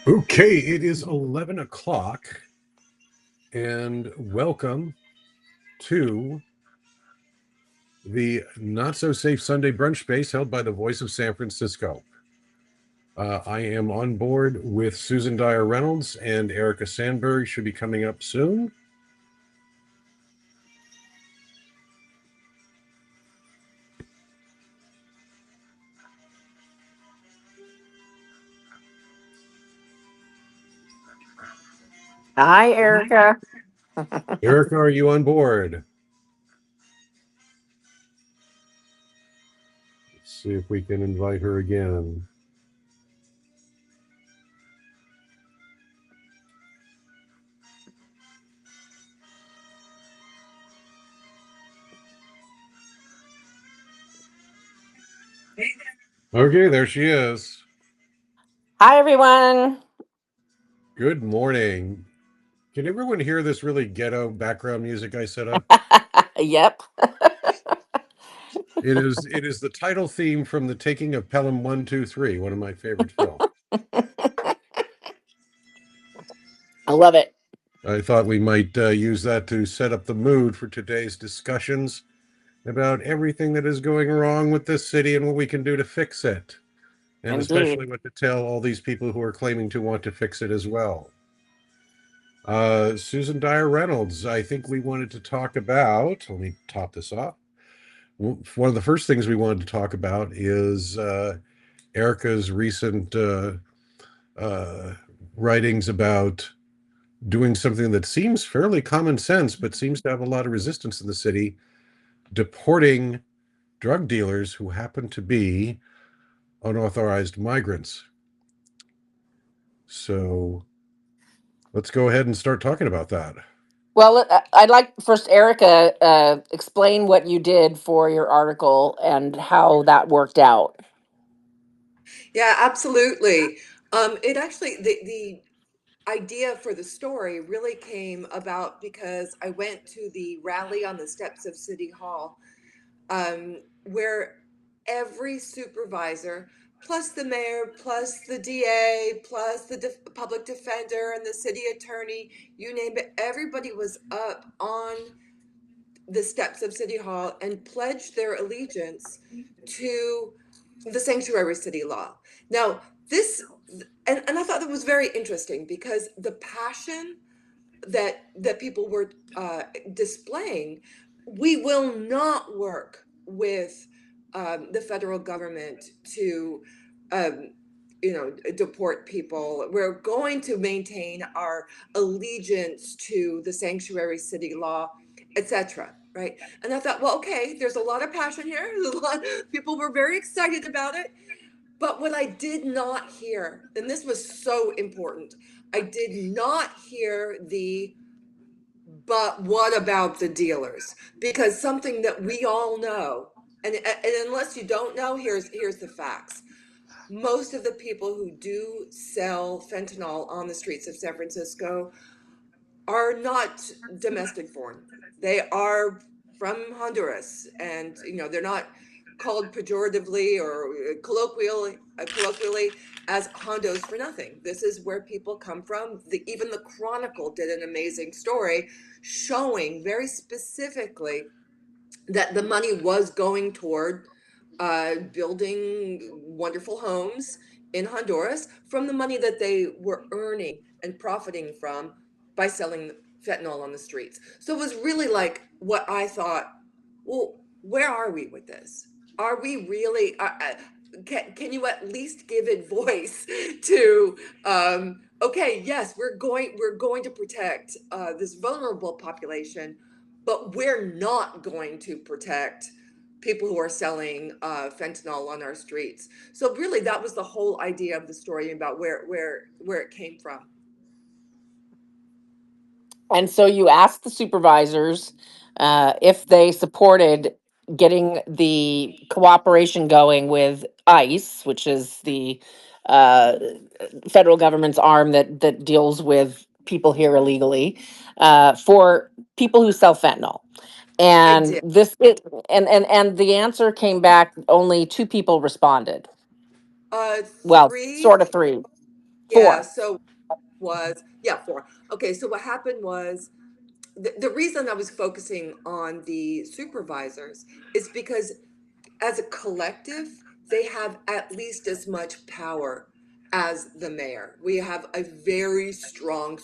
Okay, it is 11 o'clock, and welcome to the not-so-safe Sunday Brunch Space held by the Voice of San Francisco. I am on board with Susan Dyer Reynolds, and Erica Sandberg should be coming up soon. Hi, Erica. Erica, are you on board? Let's see if we can invite her again. Okay, there she is. Hi, everyone. Good morning. Can everyone hear this really ghetto background music I set up? Yep. It is the title theme from The Taking of Pelham 123, one of my favorite films. I love it. I thought we might use that to set up the mood for today's discussions about everything that is going wrong with this city and what we can do to fix it, and Indeed. especially what to tell all these people who are claiming to want to fix it as well. Susan Dyer Reynolds, I think we wanted to talk about, let me top this off. One of the first things we wanted to talk about is Erica's recent uh, writings about doing something that seems fairly common sense, but seems to have a lot of resistance in the city, deporting drug dealers who happen to be unauthorized migrants. So let's go ahead and start talking about that. Well, I'd like first, Erica, explain what you did for your article and how that worked out. Yeah, absolutely. It actually, the idea for the story really came about because I went to the rally on the steps of City Hall, where every supervisor, plus the mayor, plus the DA, plus the public defender and the city attorney, you name it, everybody was up on the steps of City Hall and pledged their allegiance to the sanctuary city law. Now, this, and I thought that was very interesting because the passion that people were displaying, we will not work with the federal government to um, deport people. We're going to maintain our allegiance to the sanctuary city law, etc. Right? And I thought, well, okay, there's a lot of passion here. There's a lot, people were very excited about it. But what I did not hear, and this was so important, I did not hear the but what about the dealers? Because something that we all know, and unless you don't know, here's the facts. Most of the people who do sell fentanyl on the streets of San Francisco are not domestic born. They are from Honduras, and they're not called pejoratively or colloquially as hondos for nothing. This is where people come from. Even the Chronicle did an amazing story showing very specifically that the money was going toward building wonderful homes in Honduras from the money that they were earning and profiting from by selling fentanyl on the streets. So it was really like what I thought, well, where are we with this? Are we really, can you at least give it voice to, okay, yes, we're going to protect this vulnerable population, but we're not going to protect people who are selling fentanyl on our streets. So really, that was the whole idea of the story about where it came from. And so you asked the supervisors if they supported getting the cooperation going with ICE, which is the uh, federal government's arm that deals with people here illegally, for people who sell fentanyl. I And did. and the answer came back. Only two people responded. Well, Three, sort of three, yeah. four. So was yeah, four. Okay, so what happened was the reason I was focusing on the supervisors is because as a collective, they have at least as much power as the mayor. We have a very strong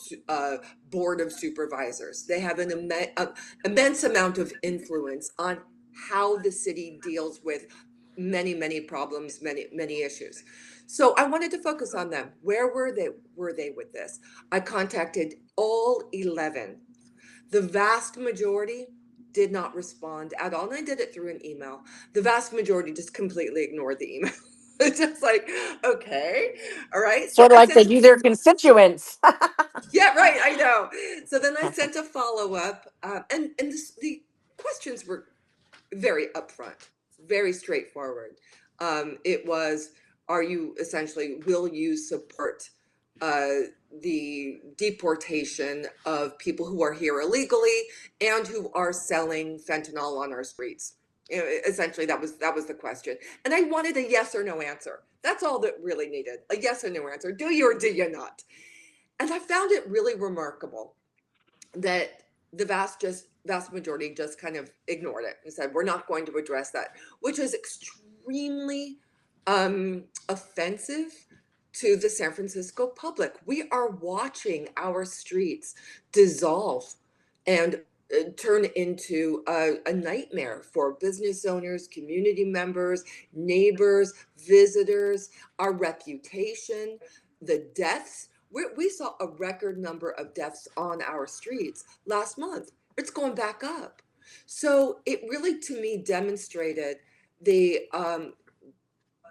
board of supervisors. They have an immense amount of influence on how the city deals with many problems, many issues. So I wanted to focus on them. Where were they with this? I contacted all 11. The vast majority did not respond at all. And I did it through an email. The vast majority just completely ignored the email. It's just like, okay, all right. So Sort of I like they sent, do their constituents. yeah, right, I know. So then I sent a follow up, and the questions were very upfront, very straightforward. It was, are you essentially, will you support uh, the deportation of people who are here illegally and who are selling fentanyl on our streets? You know, essentially, that was the question, and I wanted a yes or no answer. That's all that really needed, a yes or no answer. Do you or do you not? And I found it really remarkable that the vast majority just kind of ignored it and said we're not going to address that, which is extremely offensive to the San Francisco public. We are watching our streets dissolve and turn into a nightmare for business owners, community members, neighbors, visitors, our reputation, the deaths. We saw a record number of deaths on our streets last month. It's going back up. So it really, to me, demonstrated the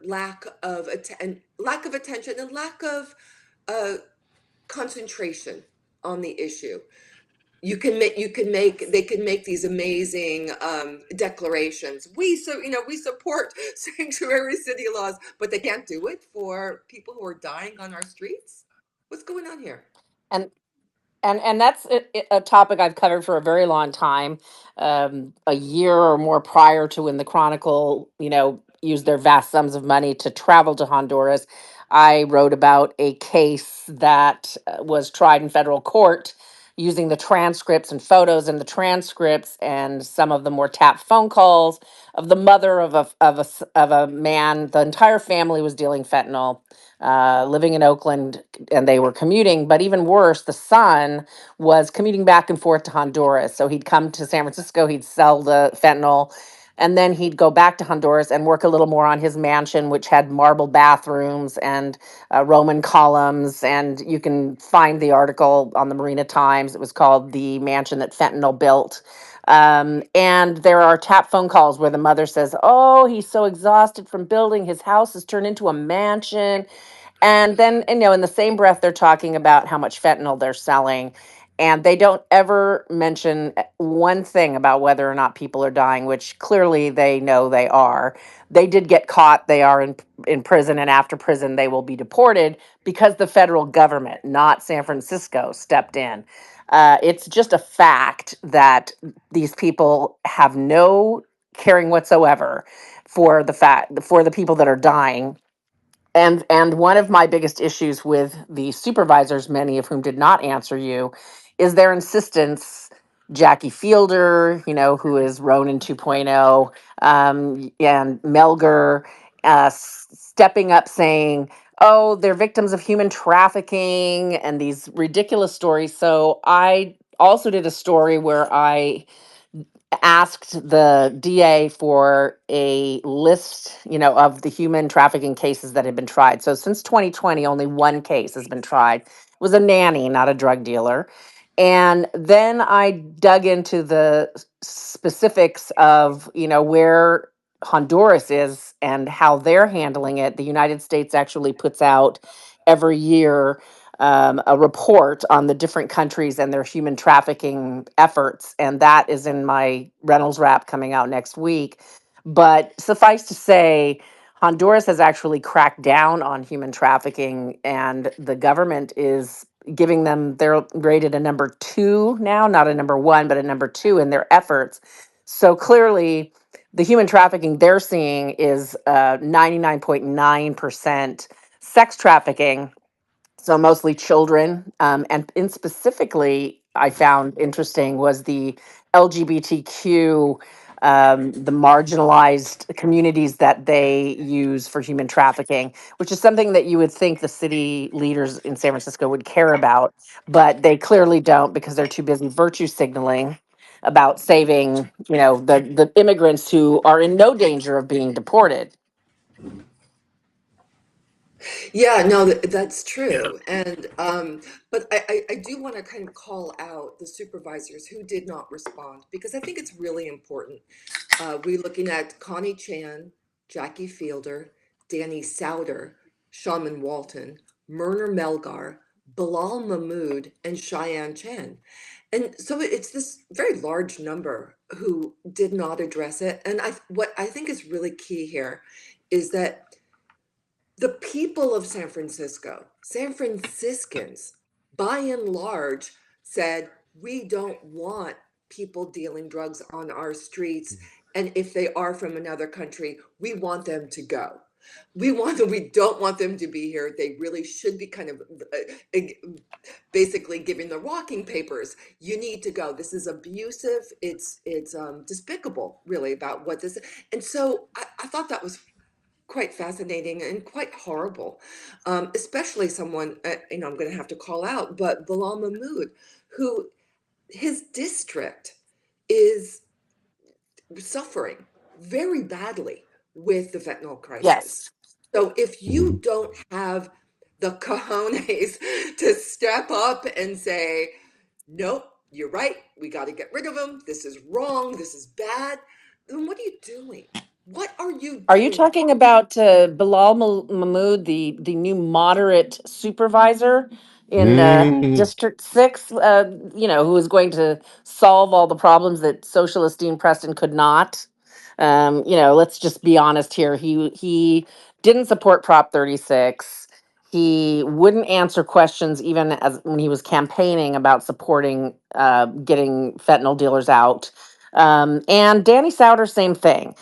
lack of attention and lack of uh, concentration on the issue. They can make these amazing declarations. We support sanctuary city laws, but they can't do it for people who are dying on our streets. What's going on here? and and that's a topic I've covered for a very long time, a year or more prior to when the Chronicle, used their vast sums of money to travel to Honduras. I wrote about a case that was tried in federal court using the transcripts and photos in the transcripts and some of the more tapped phone calls of the mother of a man. The entire family was dealing fentanyl, living in Oakland, and they were commuting. But even worse, the son was commuting back and forth to Honduras. So he'd come to San Francisco, he'd sell the fentanyl, and then he'd go back to Honduras and work a little more on his mansion, which had marble bathrooms and Roman columns. And you can find the article on the Marina Times. It was called The Mansion That Fentanyl Built. And there are tap phone calls where the mother says, "Oh, he's so exhausted from building. His house has turned into a mansion." And then, in the same breath, they're talking about how much fentanyl they're selling. And they don't ever mention one thing about whether or not people are dying, which clearly they know they are. They did get caught. They are in prison. And after prison, they will be deported because the federal government, not San Francisco, stepped in. It's just a fact that these people have no caring whatsoever for the people that are dying. And one of my biggest issues with the supervisors, many of whom did not answer you, is their insistence. Jackie Fielder, who is Ronan 2.0, and Melger, stepping up saying, "Oh, they're victims of human trafficking," and these ridiculous stories. So I also did a story where I asked the DA for a list, of the human trafficking cases that had been tried. So since 2020, only one case has been tried. It was a nanny, not a drug dealer. And then I dug into the specifics of, where Honduras is and how they're handling it. The United States actually puts out every year a report on the different countries and their human trafficking efforts. And that is in my Reynolds Wrap coming out next week. But suffice to say, Honduras has actually cracked down on human trafficking, and the government is giving them, they're rated a number two now, not a number one, but a number two in their efforts. So clearly, the human trafficking they're seeing is 99.9% sex trafficking, so mostly children, and in specifically I found interesting was the LGBTQ, the marginalized communities that they use for human trafficking, which is something that you would think the city leaders in San Francisco would care about, but they clearly don't because they're too busy virtue signaling about saving, the immigrants who are in no danger of being deported. Yeah, no, that's Yeah. true. And but I do want to kind of call out the supervisors who did not respond because I think it's really important. We're looking at Connie Chan, Jackie Fielder, Danny Souter, Shaman Walton, Myrna Melgar, Bilal Mahmood, and Cheyenne Chen. And so it's this very large number who did not address it. And what I think is really key here is that the people of San Francisco, San Franciscans, by and large, said, we don't want people dealing drugs on our streets. And if they are from another country, we want them to go. We want them, we don't want them to be here. They really should be kind of basically giving the walking papers. You need to go. This is abusive. It's despicable, really, about what this. And so I thought that was quite fascinating and quite horrible, especially someone, I'm going to have to call out, but Bilal Mahmood, who his district is suffering very badly with the fentanyl crisis. Yes. So if you Mhm. don't have the cojones to step up and say, nope, you're right, we got to get rid of them, this is wrong, this is bad, then what are you doing? What are you Are you doing? talking about Bilal Mahmood, the new moderate supervisor in Mm. District 6, who is going to solve all the problems that Socialist Dean Preston could not? Let's just be honest here. He didn't support Prop 36. He wouldn't answer questions even as when he was campaigning about supporting getting fentanyl dealers out. And Danny Souter, same thing.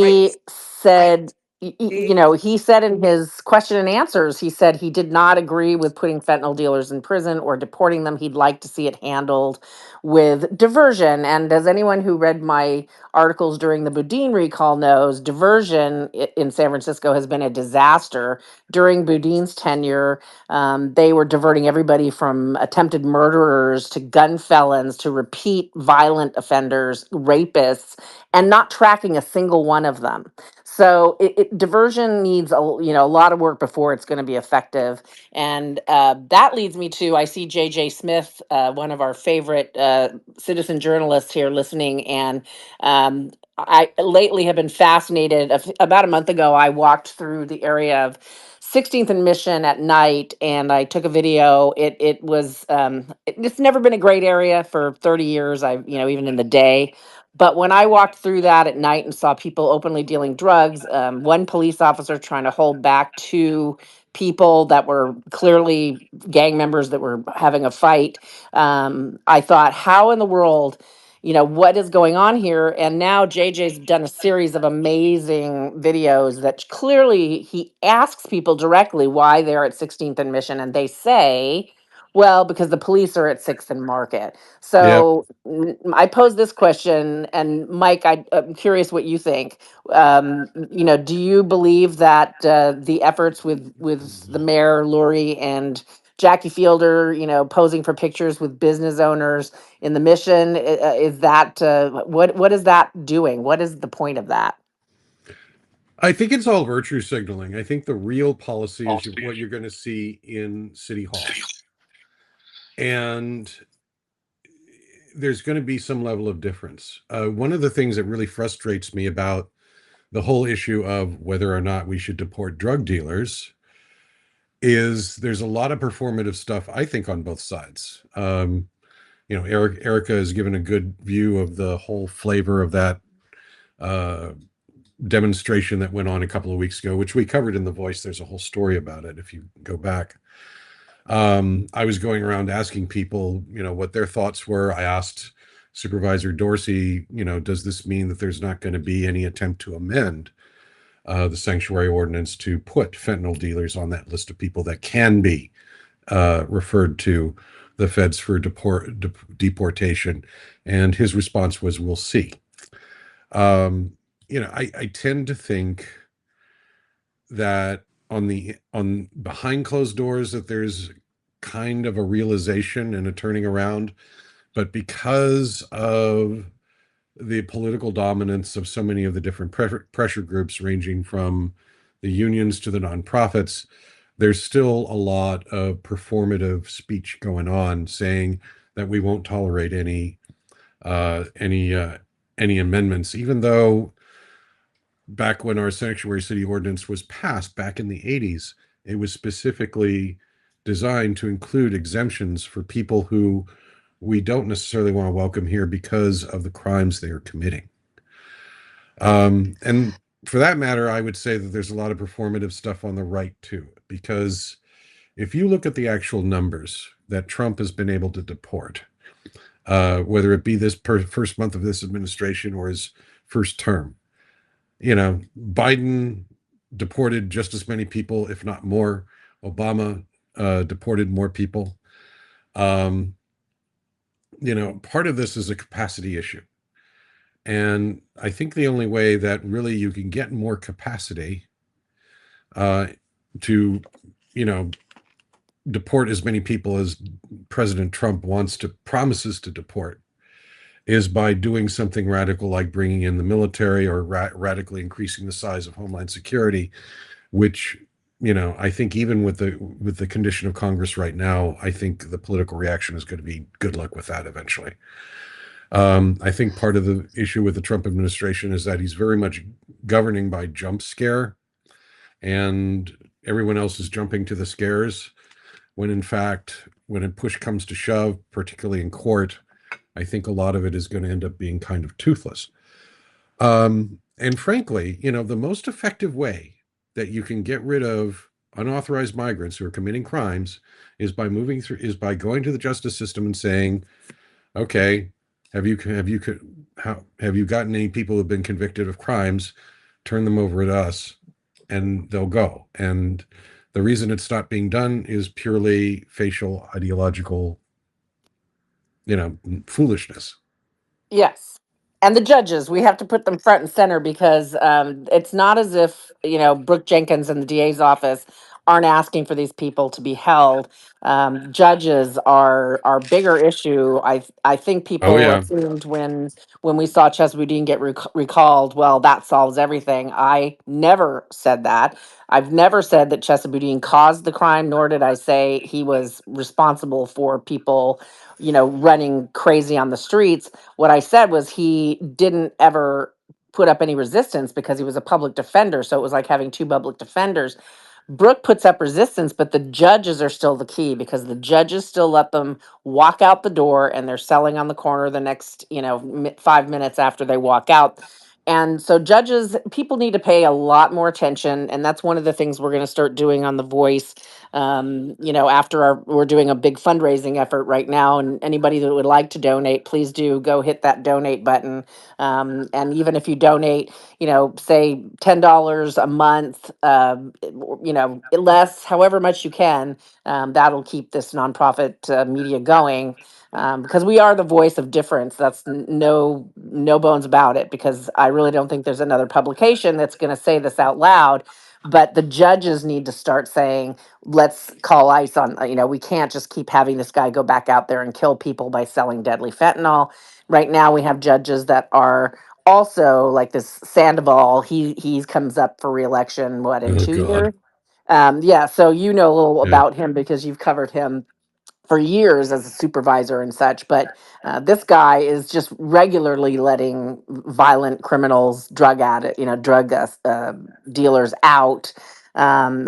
Right. He I said, he said in his question and answers, he said he did not agree with putting fentanyl dealers in prison or deporting them. He'd like to see it handled with diversion. And as anyone who read my articles during the Boudin recall knows, diversion in San Francisco has been a disaster. During Boudin's tenure, they were diverting everybody from attempted murderers to gun felons to repeat violent offenders, rapists, and not tracking a single one of them. So diversion needs a lot of work before it's going to be effective, and that leads me to I see J.J. Smith, one of our favorite citizen journalists here, listening, and I lately have been fascinated. About a month ago, I walked through the area of 16th and Mission at night, and I took a video. It was it's never been a great area for 30 years. I even in the day. But when I walked through that at night and saw people openly dealing drugs, one police officer trying to hold back two people that were clearly gang members that were having a fight, I thought, how in the world, what is going on here? And now JJ's done a series of amazing videos that clearly he asks people directly why they're at 16th and Mission, and they say, well, because the police are at 6th and Market. Yep. So I pose this question, and Mike, I'm curious what you think. Do you believe that the efforts with the mayor, Lori, and Jackie Fielder, posing for pictures with business owners in the mission. Is that what is that doing? What is the point of that? I think it's all virtue signaling. I think the real policy is what you're going to see in City Hall. And there's going to be some level of difference. One of the things that really frustrates me about the whole issue of whether or not we should deport drug dealers is there's a lot of performative stuff, I think, on both sides. Erica has given a good view of the whole flavor of that uh, demonstration that went on a couple of weeks ago, which we covered in The Voice. There's a whole story about it if you go back. I was going around asking people, what their thoughts were. I asked Supervisor Dorsey, does this mean that there's not going to be any attempt to amend the sanctuary ordinance to put fentanyl dealers on that list of people that can be referred to the feds for deportation? And his response was, we'll see. I tend to think that on behind closed doors that there's kind of a realization and a turning around, but because of the political dominance of so many of the different pressure groups, ranging from the unions to the nonprofits, there's still a lot of performative speech going on saying that we won't tolerate uh, any uh, any amendments, even though back when our sanctuary city ordinance was passed back in the 80s, it was specifically designed to include exemptions for people who we don't necessarily want to welcome here because of the crimes they are committing. And for that matter, I would say that there's a lot of performative stuff on the right too, because if you look at the actual numbers that Trump has been able to deport, whether it be this first month of this administration or his first term, Biden deported just as many people, if not more. Obama deported more people. Um, Part of this is a capacity issue. And I think the only way that really you can get more capacity uh, to, you know, deport as many people as President Trump promises to deport is by doing something radical like bringing in the military or radically increasing the size of Homeland Security, which I think even with the condition of Congress right now, I think the political reaction is going to be good luck with that eventually. I think part of the issue with the Trump administration is that he's very much governing by jump scare, and everyone else is jumping to the scares. When in fact, when a push comes to shove, particularly in court, I think a lot of it is going to end up being kind of toothless. And frankly, the most effective way that you can get rid of unauthorized migrants who are committing crimes is by going to the justice system and saying, okay, have you gotten any people who've been convicted of crimes? Turn them over at us, and they'll go. And the reason it's not being done is purely facial ideological, foolishness. Yes. And the judges, we have to put them front and center because it's not as if, Brooke Jenkins and the DA's office aren't asking for these people to be held. Judges are our bigger issue. I think Oh people yeah. assumed when we saw Chesapeake get recalled, well, that solves everything. I never said that. I've never said that Chesapeake caused the crime, nor did I say he was responsible for people, running crazy on the streets. What I said was he didn't ever put up any resistance because he was a public defender. So it was like having two public defenders. Brooke puts up resistance, but the judges are still the key because the judges still let them walk out the door and they're selling on the corner the next, 5 minutes after they walk out. And so judges, people need to pay a lot more attention. And that's one of the things we're going to start doing on The Voice. After we're doing a big fundraising effort right now. And anybody that would like to donate, please do go hit that donate button. And even if you donate, say $10 a month, less, however much you can, that'll keep this nonprofit media going. Because we are the voice of difference. That's no bones about it. Because I really don't think there's another publication that's going to say this out loud. But the judges need to start saying, let's call ICE on, we can't just keep having this guy go back out there and kill people by selling deadly fentanyl. Right now, we have judges that are also like this Sandoval. He comes up for reelection, what, in Oh 2 years? God. Yeah, so you know a little Yeah. about him because you've covered him for years as a supervisor and such. But this guy is just regularly letting violent criminals, drug dealers out.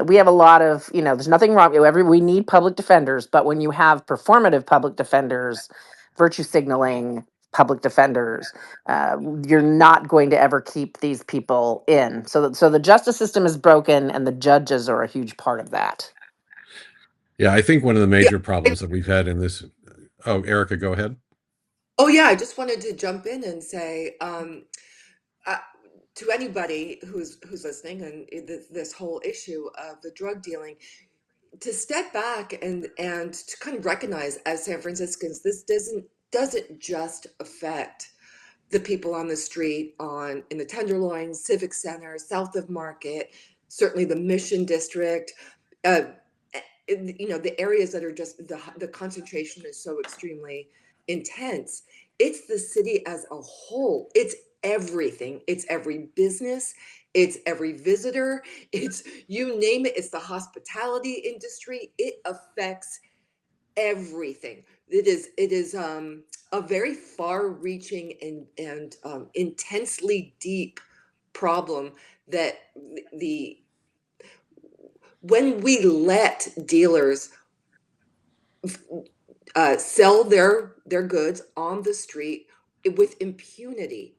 We have a lot of, there's nothing wrong. We need public defenders, but when you have performative public defenders, virtue signaling public defenders, uh, you're not going to ever keep these people in. So the justice system is broken, and the judges are a huge part of that. Yeah, I think one of the Yeah. major problems that we've had in this. Oh, Erica, go ahead. Oh, yeah. I just wanted to jump in and say, uh, to anybody who's listening, and this whole issue of the drug dealing, to step back and to kind of recognize, as San Franciscans, this doesn't just affect the people on the street, on in the Tenderloin Civic Center, south of Market, certainly the Mission District. Uh, the areas that are just the concentration is so extremely intense. It's the city as a whole. It's everything. It's every business. It's every visitor. It's, you name it. It's the hospitality industry. It affects everything. It is a very far-reaching and intensely deep problem that the when we let dealers sell their goods on the street with impunity,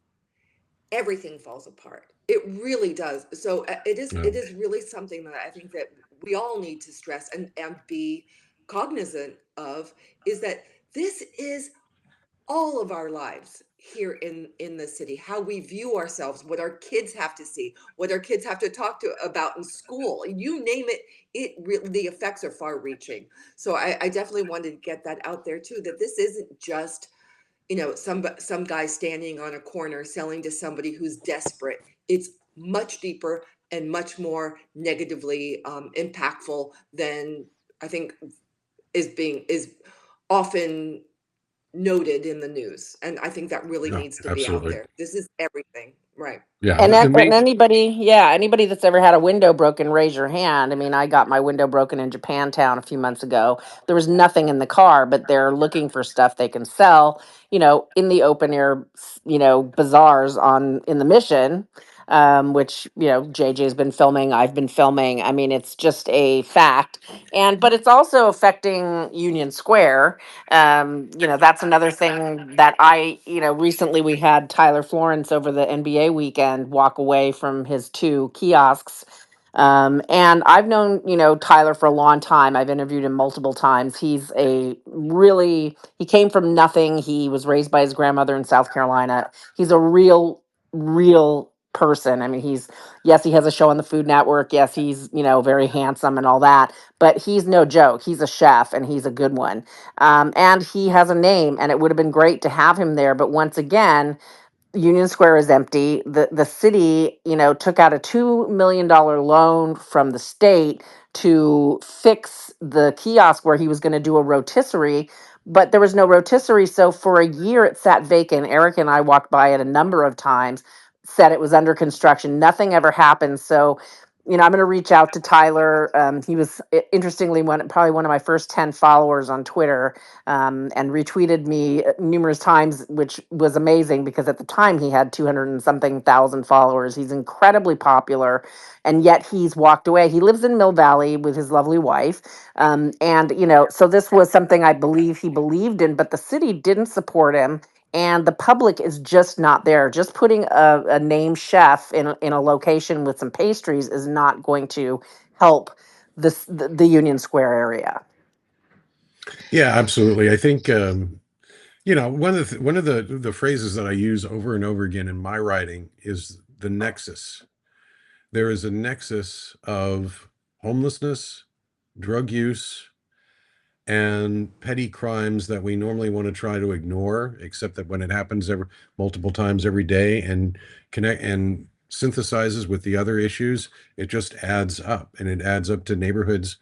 everything falls apart. It really does. So it is No. it is really something that I think that we all need to stress and be cognizant of, is that this is all of our lives here in the city, how we view ourselves, what our kids have to see, what our kids have to talk to about in school, you name it. It really, the effects are far reaching. So I definitely wanted to get that out there too, that this isn't just, some guy standing on a corner selling to somebody who's desperate. It's much deeper and much more negatively impactful than I think is often noted in the news. And I think that really Yeah, needs to be out absolutely. there. This is everything. Right. Yeah, And the and main. anybody that's ever had a window broken, raise your hand. I mean, I got my window broken in Japantown a few months ago. There was nothing in the car, but they're looking for stuff they can sell, in the open air, bazaars in the Mission, which, JJ's been filming, I've been filming. I mean, it's just a fact. But it's also affecting Union Square. That's another thing that recently we had Tyler Florence over the NBA weekend walk away from his 2 kiosks. And I've known, Tyler for a long time. I've interviewed him multiple times. He came from nothing. He was raised by his grandmother in South Carolina. He's a real person. I mean, yes, he has a show on the Food Network. Yes, he's, very handsome and all that, but he's no joke. He's a chef, and he's a good one. And he has a name, and it would have been great to have him there. But once again, Union Square is empty. The city, took out a $2 million loan from the state to fix the kiosk where he was going to do a rotisserie, but there was no rotisserie. So for a year, it sat vacant. Eric and I walked by it a number of times, said it was under construction. Nothing ever happened. So, I'm going to reach out to Tyler. He was interestingly probably one of my first 10 followers on Twitter, and retweeted me numerous times, which was amazing because at the time he had 200 and something thousand followers. He's incredibly popular, and yet he's walked away. He lives in Mill Valley with his lovely wife. And, so this was something I believe he believed in, but the city didn't support him. And the public is just not there. Just putting a name chef in a location with some pastries is not going to help the Union Square area. Yeah, absolutely. I think one of the phrases that I use over and over again in my writing is the nexus. There is a nexus of homelessness, drug use, and petty crimes that we normally want to try to ignore, except that when it happens multiple times every day and connect and synthesizes with the other issues, it just adds up, and it adds up to neighborhoods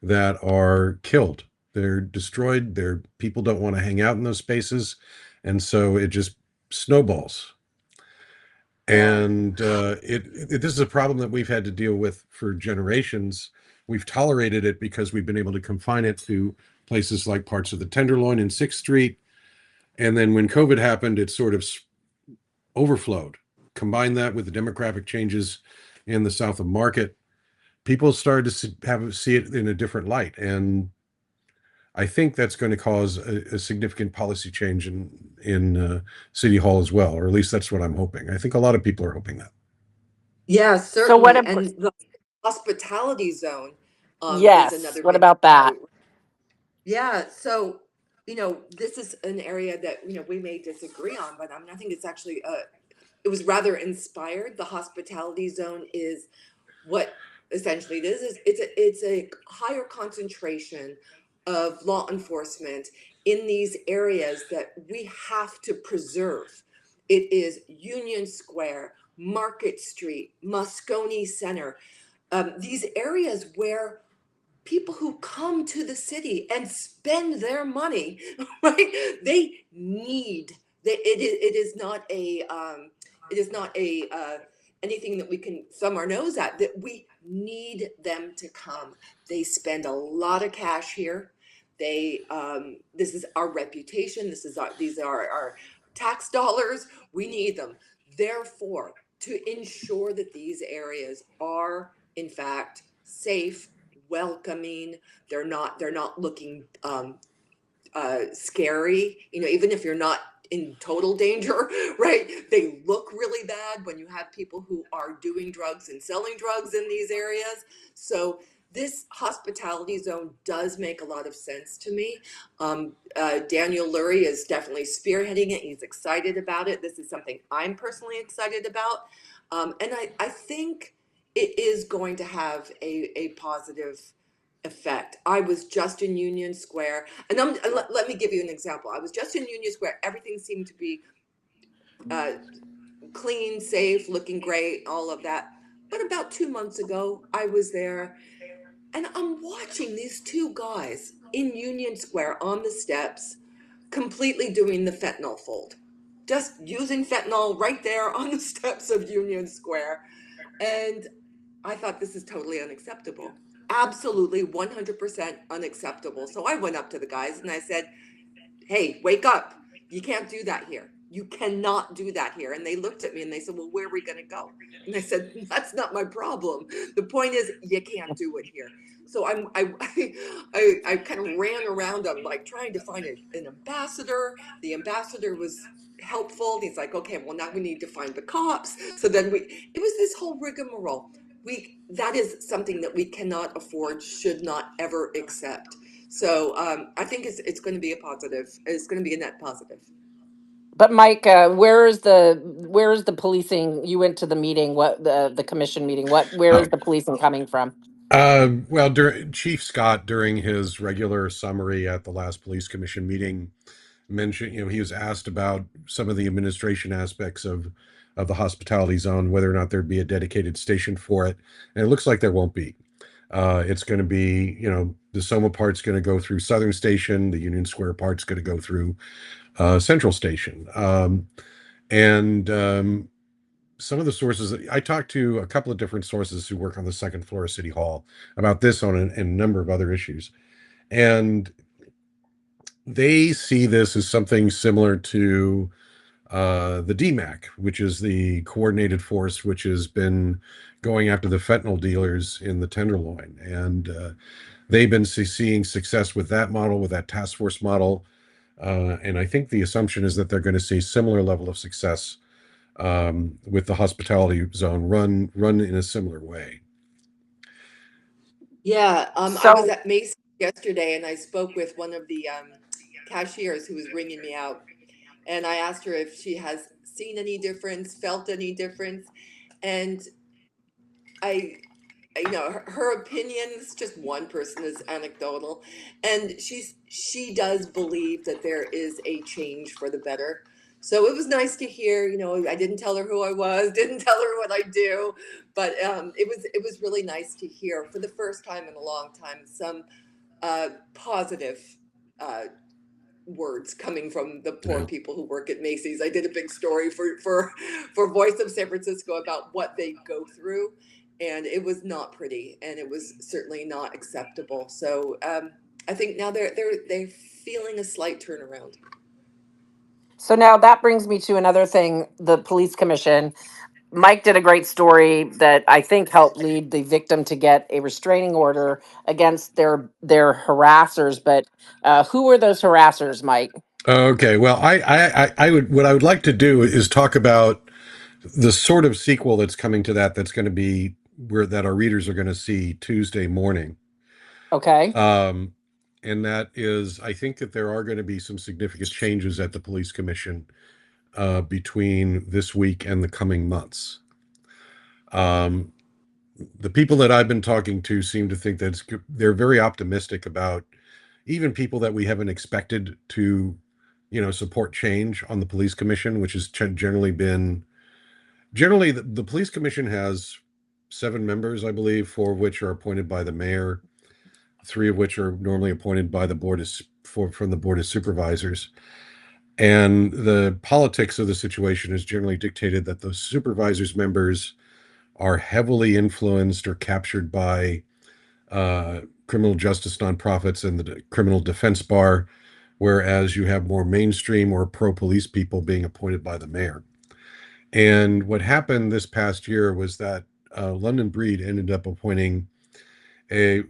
that are killed. They're destroyed. People don't want to hang out in those spaces, and so it just snowballs. Yeah. And this is a problem that we've had to deal with for generations. We've tolerated it because we've been able to confine it to places like parts of the Tenderloin and Sixth Street. And then when COVID happened, it sort of overflowed. Combine that with the demographic changes in the south of Market, people started to see it in a different light, and I think that's going to cause a significant policy change in City Hall as well, or at least that's what I'm hoping. I think a lot of people are hoping that. Yeah, So what certainly. ab- And the hospitality zone is yes, another what big about that? issue. Yeah, so this is an area that we may disagree on, but I think it's actually it was rather inspired. The hospitality zone is what essentially it is it's a higher concentration of law enforcement in these areas that we have to preserve. It is Union Square, Market Street, Moscone Center, these areas where people who come to the city and spend their money, right? They need it is not a anything that we can thumb our nose at, that we need them to come. They spend a lot of cash here. They this is our reputation. These are our tax dollars. We need them. Therefore, to ensure that these areas are in fact safe, welcoming, they're not looking scary, even if you're not in total danger, right? They look really bad when you have people who are doing drugs and selling drugs in these areas. So this hospitality zone does make a lot of sense to me. Daniel Lurie is definitely spearheading it. He's excited about it. This is something I'm personally excited about. And I think it is going to have a positive effect. I was just in Union Square, and let me give you an example. I was just in Union Square. Everything seemed to be uh, clean, safe, looking great, all of that. But about 2 months ago, I was there, and I'm watching these two guys in Union Square on the steps, completely doing the fentanyl fold, just using fentanyl right there on the steps of Union Square. And I thought, this is totally unacceptable. Absolutely 100% unacceptable. So I went up to the guys and I said, hey, wake up. You can't do that here. You cannot do that here. And they looked at me and they said, well, where are we going to go? And I said, that's not my problem. The point is, you can't do it here. So I kind of ran around them, like trying to find an ambassador. The ambassador was helpful. He's like, okay, well, now we need to find the cops. So then it was this whole rigmarole. That is something that we cannot afford, should not ever accept. So I think it's going to be a positive. It's going to be a net positive. But Mike, where is the policing? You went to the meeting, what the commission meeting? Where is Oh, the policing coming from? well, Chief Scott, during his regular summary at the last police commission meeting, mentioned, he was asked about some of the administration aspects of the hospitality zone, whether or not there'd be a dedicated station for it, and it looks like there won't be. It's going to be, the Soma part's going to go through Southern Station, the Union Square part's going to go through Central Station, and some of the sources I talked to a couple of different sources who work on the second floor of City Hall about this and a number of other issues, and they see this as something similar to the DMAC, which is the coordinated force which has been going after the fentanyl dealers in the Tenderloin. And they've been seeing success with that model, with that task force model. And I think the assumption is that they're going to see similar level of success with the hospitality zone run in a similar way. Yeah, I was So at Macy's yesterday and I spoke with one of the cashiers who was ringing me out. And I asked her if she has seen any difference, felt any difference. And I, her opinion is just one person, is anecdotal. And she does believe that there is a change for the better. So it was nice to hear. I didn't tell her who I was, didn't tell her what I do, but it was really nice to hear for the first time in a long time some positive uh, words coming from the poor Yeah. people who work at Macy's. I did a big story for Voice of San Francisco about what they go through, and it was not pretty, and it was certainly not acceptable. So I think now they're feeling a slight turnaround. So now that brings me to another thing, the police commission. Mike did a great story that I think helped lead the victim to get a restraining order against their harassers. But who were those harassers, Mike? Okay. Well, I would, what I would like to do is talk about the sort of sequel that's coming to that. That's going to be where that our readers are going to see Tuesday morning. Okay. Um, and that is, I think that there are going to be some significant changes at the police commission between this week and the coming months. Um, the people that I've been talking to seem to think that they're very optimistic about even people that we haven't expected to, support change on the police commission, which has generally the police commission has 7 members, I believe, 4 of which are appointed by the mayor, 3 of which are normally appointed by the from the board of supervisors. And the politics of the situation is generally dictated that those supervisors members are heavily influenced or captured by criminal justice nonprofits and the criminal defense bar, whereas you have more mainstream or pro police people being appointed by the mayor. And what happened this past year was that London Breed ended up appointing a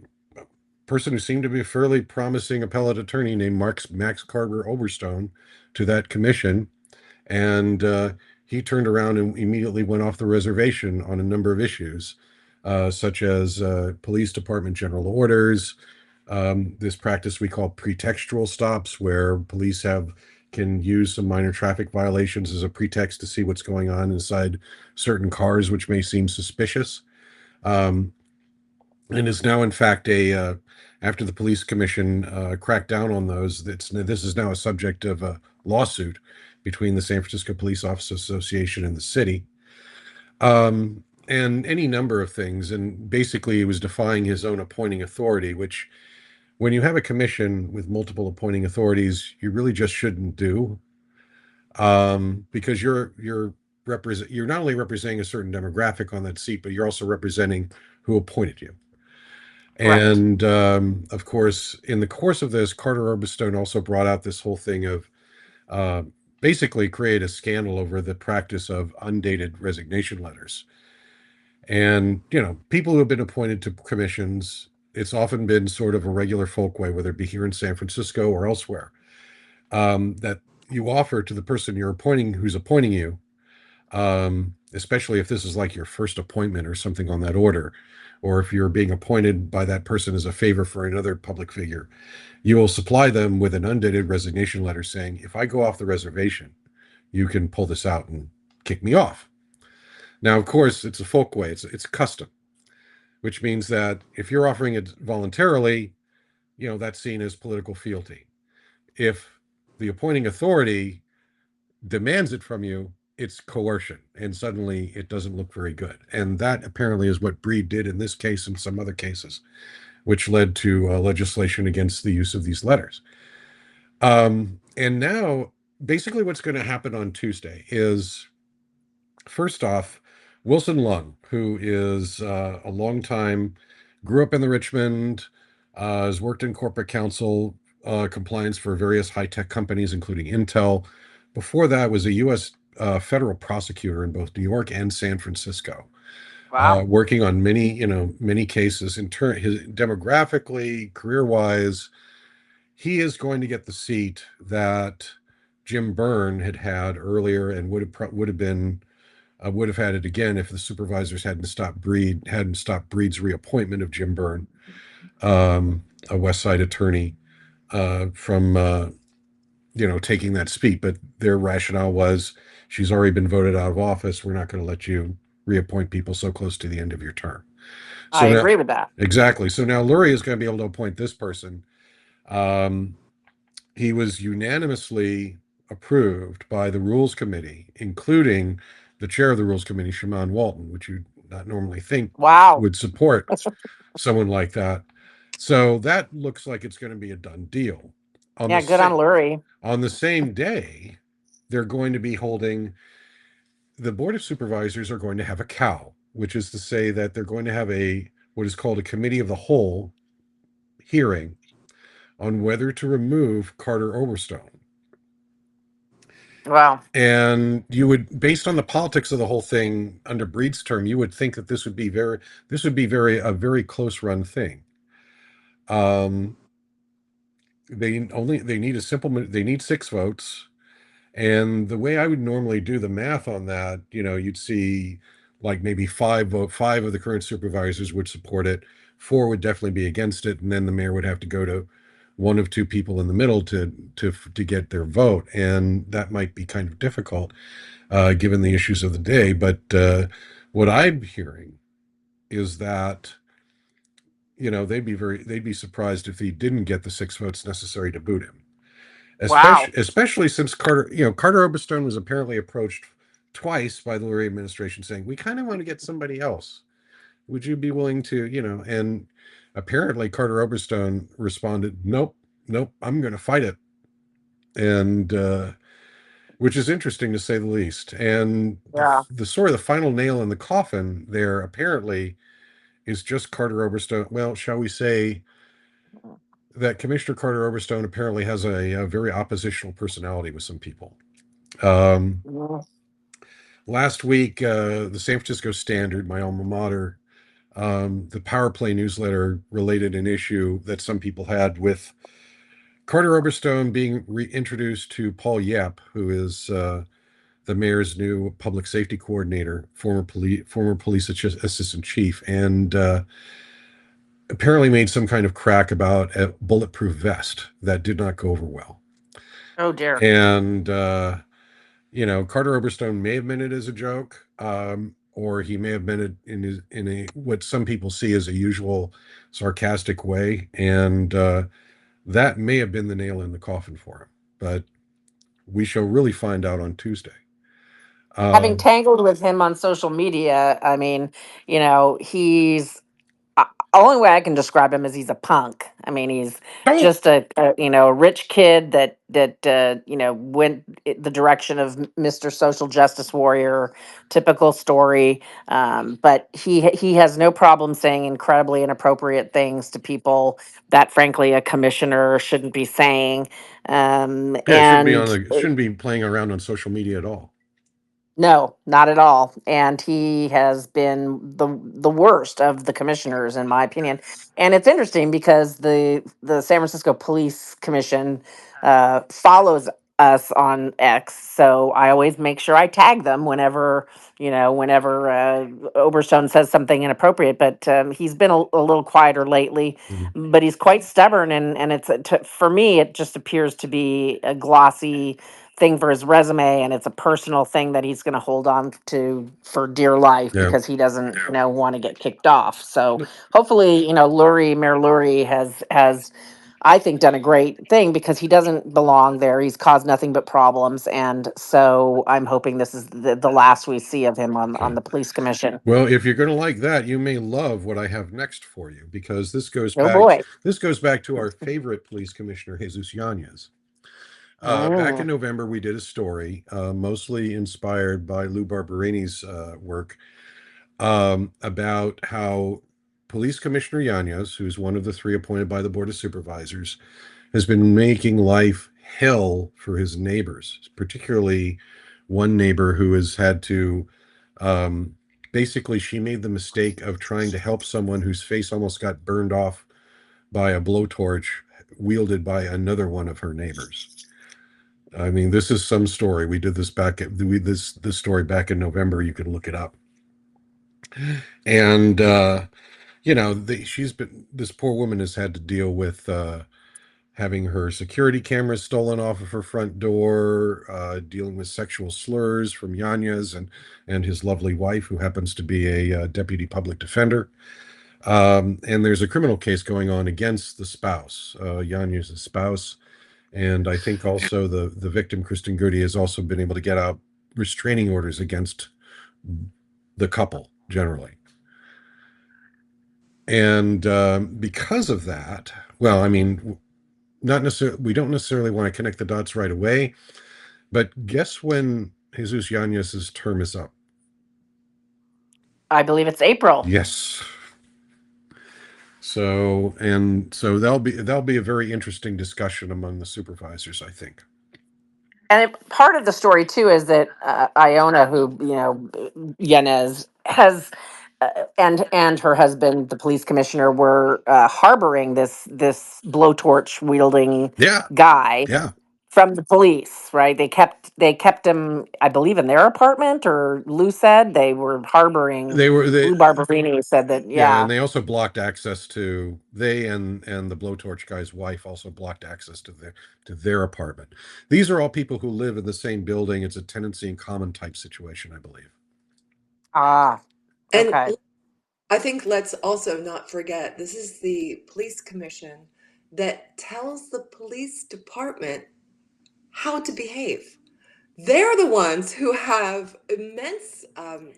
person who seemed to be a fairly promising appellate attorney named Max Carter Oberstone to that commission. And he turned around and immediately went off the reservation on a number of issues, such as police department general orders, this practice we call pretextual stops, where police can use some minor traffic violations as a pretext to see what's going on inside certain cars, which may seem suspicious. Um, and is now, in fact, after the police commission cracked down on those, this is now a subject of a lawsuit between the San Francisco Police Officers Association and the city, and any number of things. And basically, he was defying his own appointing authority, which, when you have a commission with multiple appointing authorities, you really just shouldn't do, because you're not only representing a certain demographic on that seat, but you're also representing who appointed you. Correct. And of course, in the course of this, Carter Orbistone also brought out this whole thing of uh, basically create a scandal over the practice of undated resignation letters. And, people who have been appointed to commissions, it's often been sort of a regular folkway, whether it be here in San Francisco or elsewhere, that you offer to the person you're appointing, who's appointing you, especially if this is like your first appointment or something on that order, or if you're being appointed by that person as a favor for another public figure, you will supply them with an undated resignation letter saying, if I go off the reservation, you can pull this out and kick me off. Now, of course, it's a folkway, it's custom, which means that if you're offering it voluntarily, that's seen as political fealty. If the appointing authority demands it from you, it's coercion, and suddenly it doesn't look very good. And that apparently is what Breed did in this case and some other cases, which led to legislation against the use of these letters. And now, basically, what's going to happen on Tuesday is, first off, Wilson Lung, who is a long time, grew up in the Richmond, has worked in corporate counsel compliance for various high-tech companies, including Intel. Before that, was a U.S. Federal prosecutor in both New York and San Francisco, Wow. working on many cases. His demographically, career-wise, he is going to get the seat that Jim Byrne had earlier, and would have had it again if the supervisors hadn't stopped Breed's reappointment of Jim Byrne, a West Side attorney, from taking that seat. But their rationale was, she's already been voted out of office. We're not going to let you reappoint people so close to the end of your term. I So now, agree with that. exactly. So now Lurie is going to be able to appoint this person. He was unanimously approved by the Rules Committee, including the chair of the Rules Committee, Shaman Walton, which you not normally think Wow. would support someone like that. So that looks like it's going to be a done deal. On the Yeah, good sa- on Lurie. on the same day, they're going to be holding the Board of Supervisors are going to have a cow, which is to say that they're going to have a what is called a committee of the whole hearing on whether to remove Carter Overstone. Wow. And you would, based on the politics of the whole thing under Breed's term, you would think that this would be very a very close run thing. Um, they need a simple they need 6 votes. And the way I would normally do the math on that, you'd see like maybe 5 of the current supervisors would support it, 4 would definitely be against it, and then the mayor would have to go to one of 2 people in the middle to get their vote, and that might be kind of difficult given the issues of the day. But what I'm hearing is that they'd be surprised if he didn't get the 6 votes necessary to boot him, Wow. especially since Carter Oberstone was apparently approached twice by the Lurie administration saying, we kind of want to get somebody else. Would you be willing to, and apparently Carter Oberstone responded, nope, nope, I'm going to fight it. And, which is interesting to say the least. And Yeah. the sort of the final nail in the coffin there apparently is just Carter Oberstone. Well, shall we say that Commissioner Carter Oberstone apparently has a very oppositional personality with some people. Um, Mm. Last week, the San Francisco Standard, my alma mater, the Power Play newsletter related an issue that some people had with Carter Oberstone being reintroduced to Paul Yep, who is the mayor's new public safety coordinator, former police assistant chief, and apparently made some kind of crack about a bulletproof vest that did not go over well. Oh dear. And Carter Oberstone may have meant it as a joke, or he may have meant it in a what some people see as a usual sarcastic way, and that may have been the nail in the coffin for him. But we shall really find out on Tuesday. Having Um, tangled with him on social media, I mean, he's only way I can describe him is he's a punk. I mean, he's don't just a rich kid that went the direction of Mr. Social Justice Warrior, typical story. But he has no problem saying incredibly inappropriate things to people that, frankly, a commissioner shouldn't be saying. Yeah, And shouldn't be playing around on social media at all. no, not at all. And he has been the worst of the commissioners, in my opinion. And it's interesting because the San Francisco Police Commission follows us on X, so I always make sure I tag them whenever Oberstone says something inappropriate. But he's been a little quieter lately, Mhm. but he's quite stubborn, and for me, it just appears to be a glossy thing for his resume, and it's a personal thing that he's going to hold on to for dear life Yeah. because he doesn't want to get kicked off. So hopefully, Mayor Lurie has I think done a great thing because he doesn't belong there. He's caused nothing but problems, and so I'm hoping this is the last we see of him on Okay. the police commission. Well, if you're going to like that, you may love what I have next for you, because Oh boy. this goes back to our favorite police commissioner, Jesus Yanez. Back in Mm. November, we did a story, mostly inspired by Lou Barberini's work, about how Police Commissioner Yanez, who's one of the 3 appointed by the Board of Supervisors, has been making life hell for his neighbors, particularly one neighbor who has had to. Um, Basically, she made the mistake of trying to help someone whose face almost got burned off by a blowtorch wielded by another one of her neighbors. I mean, this is some story. We did this story back in November. You can look it up. And she's been this poor woman has had to deal with having her security cameras stolen off of her front door, dealing with sexual slurs from Yanez and his lovely wife, who happens to be a deputy public defender. And there's a criminal case going on against the spouse, Yanez's spouse, And I think also the victim, Kristen Goody, has also been able to get out restraining orders against the couple generally. And because of that, well, I mean, not necessarily, we don't necessarily want to connect the dots right away, but guess when Jesus Yanez's term is up? I believe it's April. Yes. So that'll be a very interesting discussion among the supervisors, I think. And part of the story too is that Iona, who Yanez has, and her husband, the police commissioner, were harboring this blowtorch wielding Yeah, guy yeah. from the police. Right? They kept him, I believe, in their apartment. Or Lou said they were harboring. They Lou Barberini said that. Yeah, Yeah. and they also blocked access to they and the blowtorch guy's wife also blocked access to their apartment. These are all people who live in the same building. It's a tenancy in common type situation, I believe. Ah. And Okay. I think let's also not forget this is the police commission that tells the police department how to behave. They're the ones who have immense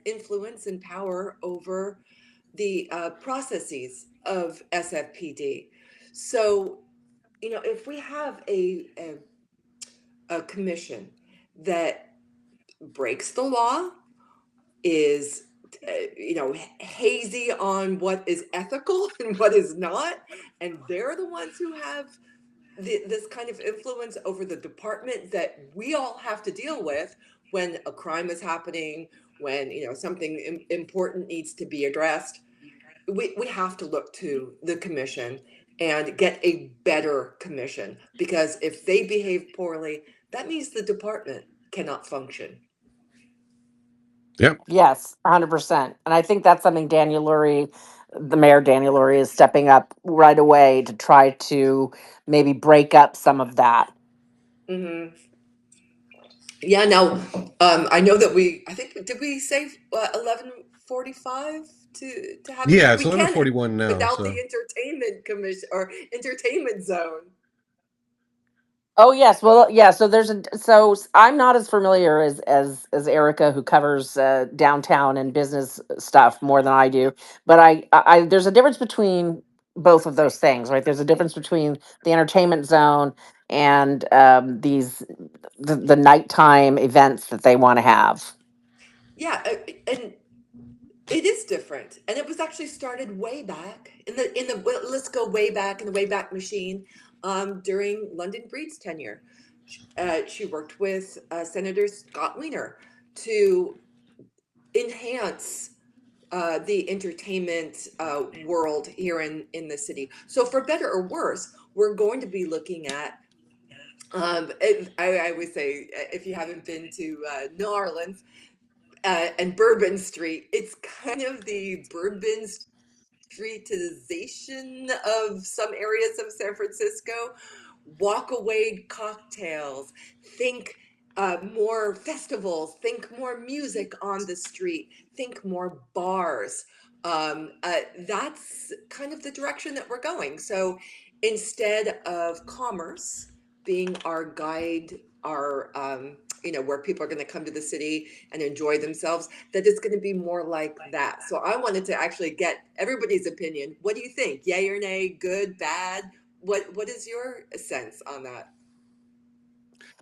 influence and power over the processes of SFPD. So, if we have a commission that breaks the law, is hazy on what is ethical and what is not, and they're the ones who have this kind of influence over the department that we all have to deal with when a crime is happening, when something important needs to be addressed. We have to look to the commission and get a better commission, because if they behave poorly, that means the department cannot function. Yep. Yes, 100%. And I think that's something Daniel Lurie, the mayor Daniel Lurie, is stepping up right away to try to maybe break up some of that. Hmm. Yeah. Now, I know that I think, did we say 11:45 to have Yeah, it's we can't 11:41 now. without So the entertainment commission or entertainment zone. Oh yes, well yeah. I'm not as familiar as Erica, who covers downtown and business stuff more than I do. But there's a difference between both of those things, right? There's a difference between the entertainment zone and the nighttime events that they want to have. Yeah, and it is different, and it was actually started way back well, let's go way back in the Wayback Machine, during London Breed's tenure. She worked with Senator Scott Wiener to enhance the entertainment world here in the city. So for better or worse, we're going to be looking at. I always say, if you haven't been to New Orleans and Bourbon Street, it's kind of the Bourbon streetization of some areas of San Francisco. Walk away cocktails, think more festivals, think more music on the street, think more bars. That's kind of the direction that we're going. So instead of commerce being our guide, our where people are going to come to the city and enjoy themselves, that it's going to be more like that. So I wanted to actually get everybody's opinion. What do you think? Yay or nay? Good, bad? What is your sense on that?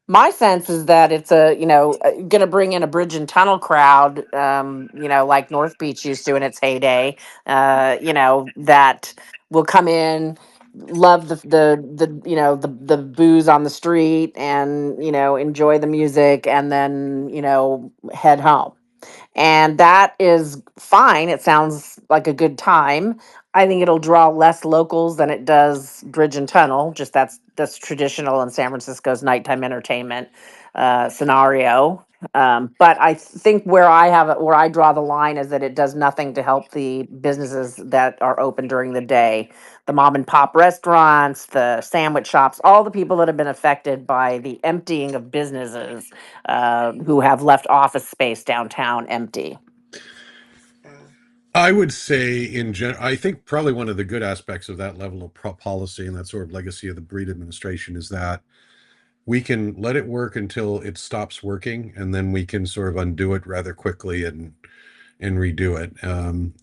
My sense is that it's going to bring in a bridge and tunnel crowd, like North Beach used to in its heyday, that will come in, love the booze on the street, and enjoy the music, and then head home. And that is fine. It sounds like a good time. I think it'll draw less locals than it does Bridge and Tunnel. Just that's traditional in San Francisco's nighttime entertainment scenario. But I think where I draw the line is that it does nothing to help the businesses that are open during the day, the mom and pop restaurants, the sandwich shops, all the people that have been affected by the emptying of businesses, who have left office space downtown empty. Uh, I would say, in general, I think probably one of the good aspects of that level of policy and that sort of legacy of the Breed administration is that we can let it work until it stops working, and then we can sort of undo it rather quickly and redo it.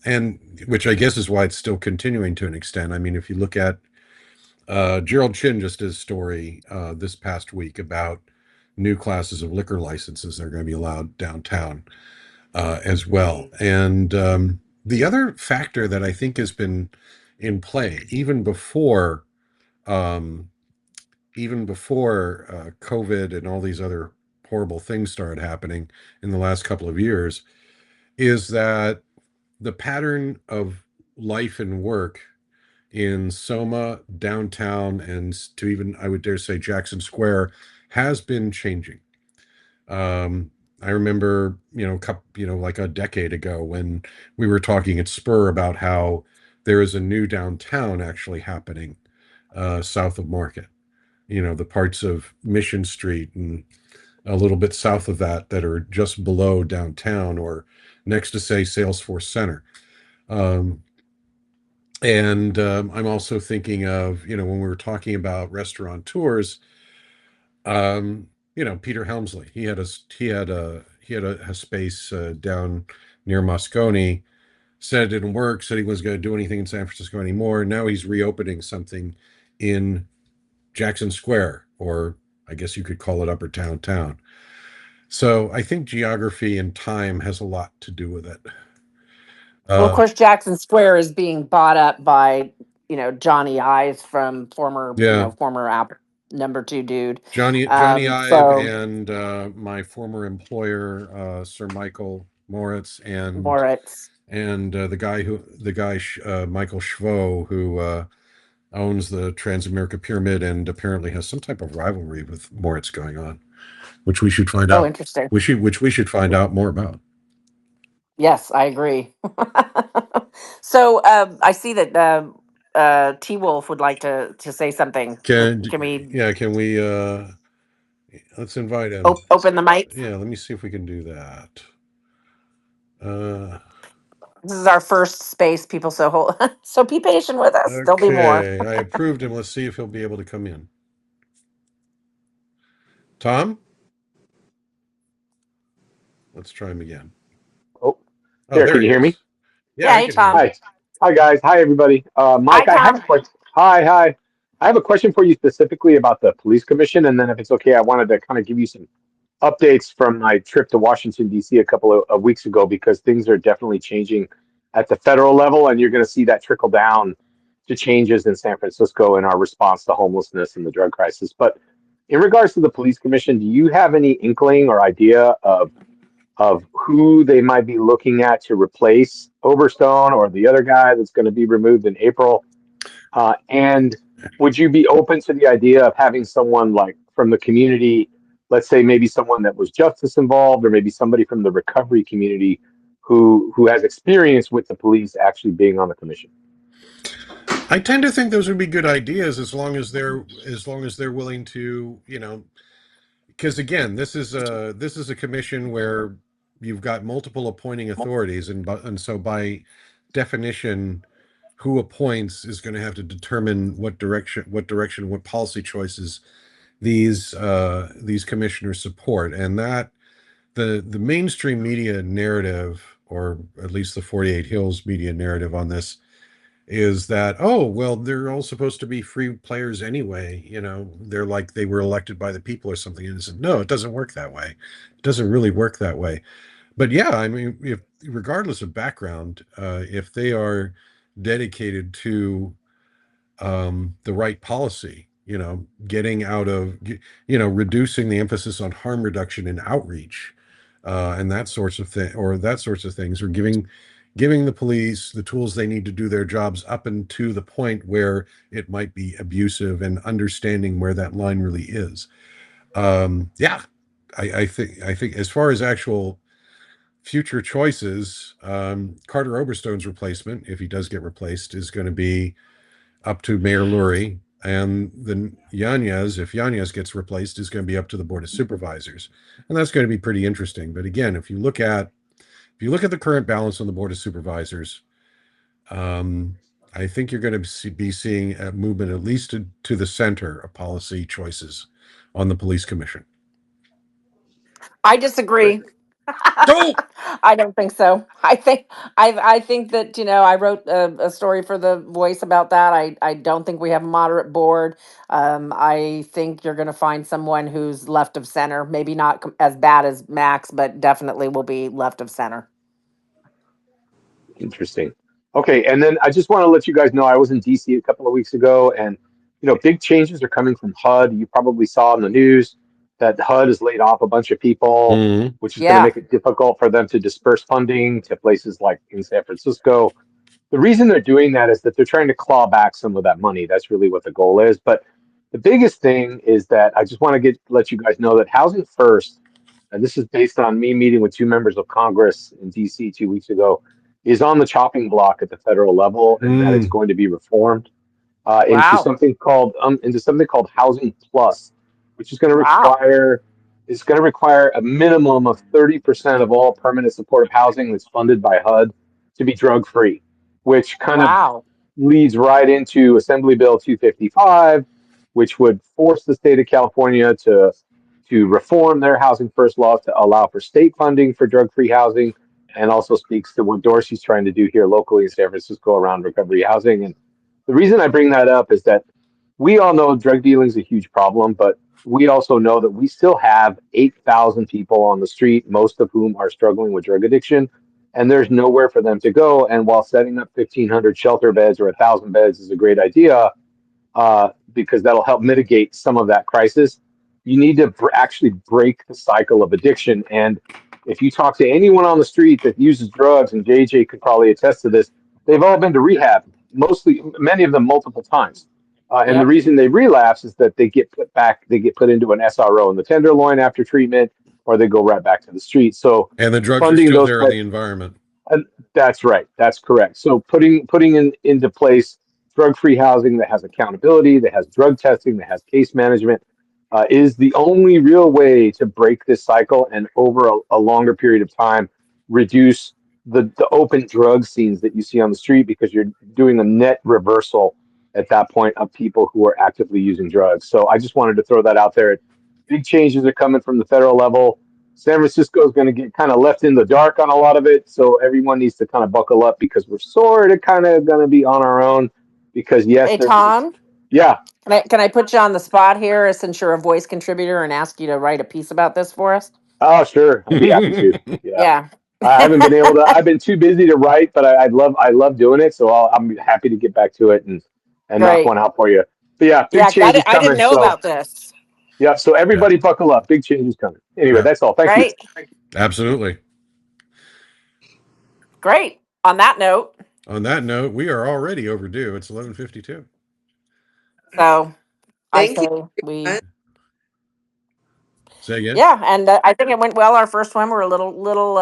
And which I guess is why it's still continuing to an extent. I mean, if you look at Gerald Chin just did a story this past week about new classes of liquor licenses that are going to be allowed downtown as well. And the other factor that I think has been in play um, even before COVID and all these other horrible things started happening in the last couple of years, is that the pattern of life and work in Soma, downtown, and to even, I would dare say, Jackson Square has been changing. I remember, like a decade ago when we were talking at Spur about how there is a new downtown actually happening south of Market. The parts of Mission Street and a little bit south of that are just below downtown or next to, say, Salesforce Center. Um, and I'm also thinking of, when we were talking about restaurateurs, Peter Helmsley. He had a space down near Moscone. Said it didn't work. Said he wasn't going to do anything in San Francisco anymore. Now he's reopening something in Jackson Square, or I guess you could call it Upper Town. So I think geography and time has a lot to do with it. Well, of Uh, course, Jackson Square is being bought up by, Johnny Ives from yeah, former app number two dude. Johnny Ive So and my former employer, Sir Michael Moritz, and Moritz. Michael Schvo, who owns the Transamerica Pyramid and apparently has some type of rivalry with Moritz going on, which we should find Oh, out. interesting. Which we should find out more about. Yes, I agree. So I see that T Wolf would like to say something. Can Can we Yeah, can we let's invite him. open the mic? Yeah, let me see if we can do that. Uh This is our first space, people. So so be patient with us. There'll be more. okay, I approved him. Let's see if he'll be able to come in. Tom, let's try him again. Oh, Oh, there. there Can he you hear me? is. Yeah, Yeah, I hey can hear Tom. him. Hi. Hi, guys. Hi, everybody. Hi Mike, I have a Tom. question. Hi, hi. I have a question for you specifically about the police commission, and then if it's okay, I wanted to kind of give you some updates from my trip to Washington D.C. a couple of weeks ago because things are definitely changing at the federal level, and you're going to see that trickle down to changes in San Francisco in our response to homelessness and the drug crisis. But in regards to the police commission, do you have any inkling or idea of who they might be looking at to replace Overstone or the other guy that's going to be removed in April? And would you be open to the idea of having someone like from the community, let's say maybe someone that was justice involved, or maybe somebody from the recovery community who has experience with the police actually being on the commission? I tend to think those would be good ideas as long as they're willing to, because again, this is a commission where you've got multiple appointing authorities, and so by definition, who appoints is going to have to determine what policy choices these commissioners support, and that the mainstream media narrative, or at least the 48 Hills media narrative on this, is that, oh well, they're all supposed to be free players anyway. They're like they were elected by the people or something. And it's, no, it doesn't work that way. It doesn't really work that way. But yeah, I mean, if regardless of background, if they are dedicated to the right policy, getting out of, reducing the emphasis on harm reduction and outreach, and that sorts of things, or giving the police the tools they need to do their jobs up and to the point where it might be abusive, and understanding where that line really is. Yeah, I think as far as actual future choices, Carter Oberstone's replacement, if he does get replaced, is going to be up to Mayor Lurie, and then Yanez, if Yanez gets replaced, is going to be up to the Board of Supervisors, and that's going to be pretty interesting. But again, if you look at the current balance on the Board of Supervisors, um, I think you're going to be seeing a movement at least to the center of policy choices on the police commission. I disagree. Don't. I don't think so. I think that I wrote a story for the Voice about that. I don't think we have a moderate board. I think you're going to find someone who's left of center. Maybe not as bad as Max, but definitely will be left of center. Interesting. Okay, and then I just want to let you guys know I was in DC a couple of weeks ago, and big changes are coming from HUD. You probably saw in the news that HUD has laid off a bunch of people, Mm. which is going to Yeah. make it difficult for them to disperse funding to places like in San Francisco. The reason they're doing that is that they're trying to claw back some of that money. That's really what the goal is. But the biggest thing is that I just want to let you guys know that Housing First, and this is based on me meeting with two members of Congress in DC 2 weeks ago, is on the chopping block at the federal level, and that it's Mm. going to be reformed into Wow. something called Housing Plus, which Wow. is going to require a minimum of 30% of all permanent supportive housing that's funded by HUD to be drug free, which kind of Wow. leads right into Assembly Bill 255, which would force the state of California to reform their Housing First laws to allow for state funding for drug-free housing, and also speaks to what Dorsey's trying to do here locally in San Francisco around recovery housing. And the reason I bring that up is that we all know drug dealing is a huge problem, but we also know that we still have 8,000 people on the street, most of whom are struggling with drug addiction, and there's nowhere for them to go. And while setting up 1,500 shelter beds or 1,000 beds is a great idea, because that'll help mitigate some of that crisis, you need to actually break the cycle of addiction. And if you talk to anyone on the street that uses drugs, and JJ could probably attest to this, they've all been to rehab, many of them multiple times. And the Yep. reason they relapse is that they get put into an SRO in the Tenderloin after treatment, or they go right back to the street. So And the drugs are funding still those there in type, the environment. and that's right. That's correct. So into place drug-free housing that has accountability, that has drug testing, that has case management, is the only real way to break this cycle and over a longer period of time reduce the open drug scenes that you see on the street, because you're doing a net reversal at that point of people who are actively using drugs. So I just wanted to throw that out there. Big changes are coming from the federal level. San Francisco is going to get kind of left in the dark on a lot of it. So everyone needs to kind of buckle up, because we're sort of kind of going to be on our own. Because yes, Hey, Tom, yeah. can I put you on the spot here since you're a Voice contributor and ask you to write a piece about this for us? Oh, sure. I'd be happy to. Yeah. Yeah. I haven't been able to, I've been too busy to write, but I love doing it. So I'm happy to get back to it and knock Great. one out for you. But yeah, big Yeah, 'cause changes I didn't coming. know So about this. yeah. So Yeah. everybody buckle up. Big changes coming. Anyway, Yeah. that's all. Thank you. Great. Absolutely. Great. On that note, On that note, we are already overdue. It's 11:52. so I Thank you. say we. Say again. Yeah, and I think it went well. Our first one, we're a little,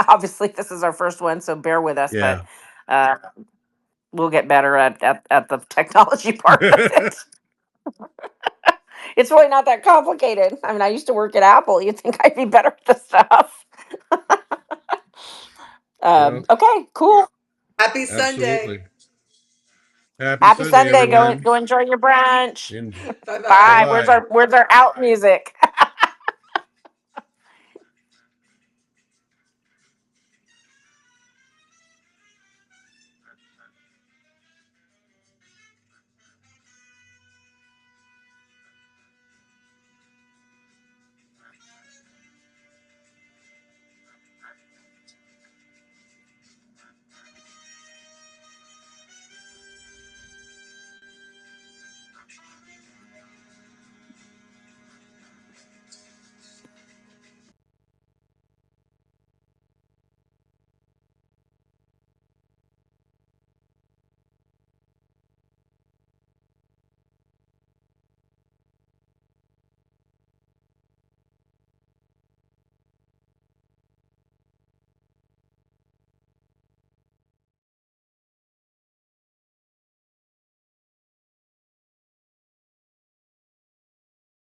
obviously this is our first one, so bear with us, but Yeah. uh, we'll get better at the technology part of it. It's really not that complicated. I mean, I used to work at Apple. You'd think I'd be better at this stuff. Well, Okay, cool. Happy Sunday. absolutely. Happy Happy Sunday, Sunday. Go everyone. go enjoy your brunch. In, Bye Bye. bye. bye-bye. Where's our out music?